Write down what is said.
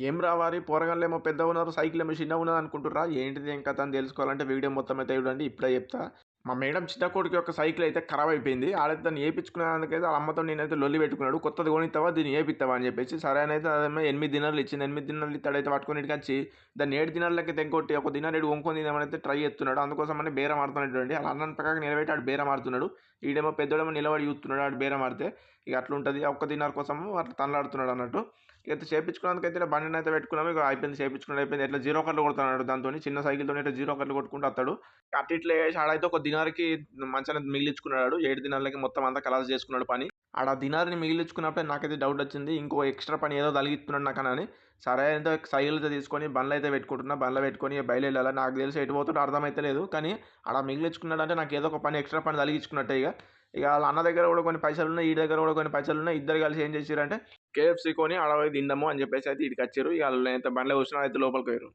ఏం రావాలి పోరగాళ్ళేమో పెద్దగున్నారు, సైకిలేమో చిన్నగున్నది అనుకుంటుర్రా? ఏంటిది ఏం కథ అని తెలుసుకోవాలంటే వీడియో మొత్తం అయితే చూడండి. ఇప్పుడే చెప్తా. మా మేడం చిన్న కొడుకు యొక్క సైకిల్ అయితే ఖరాబ్ అయిపోయింది. ఆడైతే దాన్ని ఏపించుకునేందుకైతే వాళ్ళ అమ్మతో నేనైతే లొల్లి పెట్టుకున్నాడు. కొత్తది కొనిస్తావా దీన్ని ఏపిస్తావా అని చెప్పేసి. సరే అని అయితే అదేమో 8 దినాలు ఇచ్చింది. 8 దినాలు ఇస్తాడైతే పట్టుకొని ఇక్కడికి వచ్చి దాన్ని 7 దినాలకి తెగొట్టి ఒక దినాలు కొనుక్కొని తిందామని అయితే ట్రై చేస్తున్నాడు. అందుకోసమని బేరం ఆడుతున్నాడు. అలా అన్నం పక్కన నిలబెట్టి ఆడు బేరం ఆడుతున్నాడు. ఈడేమో పెద్దోడేమో నిలబడి చూస్తున్నాడు ఆడు బేరం ఆడితే. ఇక అట్లుంటుంది. ఒక్క దినార్ కోసము అట్లా తనలాడుతున్నాడు అన్నట్టు. ఇక చేపించుకున్నందుకైతే బండిని అయితే పెట్టుకున్నాము. ఇక అయిపోయింది చేపించుకున్నది అయిపోయింది. ఎట్లా జీరో కట్లు కొడుతున్నాడు దాంతో చిన్న సైకిల్తో ఇట్లా జీరో కట్లు కొట్టుకుంటూ వస్తాడు. అటు ఇట్లా వేసి ఆడైతే ఒక దినార్కి మంచిగా మిగిలించుకున్నాడు. 7 దినాలకి మొత్తం అంతా కలాస్ చేసుకున్నాడు పని. ఆడ దినార్ని మిగిలించుకున్నప్పుడే నాకైతే డౌట్ వచ్చింది. ఇంకో ఎక్స్ట్రా పని ఏదో తలిగిస్తున్నాడు నాకు అని. సరే అయితే సైకిల్ అయితే తీసుకొని బండ్లు అయితే పెట్టుకుంటున్నా. బండ్లు పెట్టుకొని బయలుదేరాలి. నాకు తెలిసి ఎటు పోతుందో అర్థమైతే లేదు. కానీ ఆడ మిగిలించుకున్నాడు అంటే నాకు ఏదో ఒక పని ఎక్స్ట్రా పని తలిగించుకున్నట్టే. ఇక వాళ్ళ అన్న దగ్గర కూడా కొన్ని పైసలు ఉన్నాయి, ఈ దగ్గర కూడా కొన్ని పైసలు ఉన్నాయి. ఇద్దరు కలిసి ఏం చేశారంటే కేఎఫ్సీ కొని ఆడ పోయి తిందాము అని చెప్పేసి అయితే ఇక్కడికి వచ్చారు. ఇక వాళ్ళు అయితే బండ్లో కూర్చున్నారు అయితే లోపలికి పోయారు.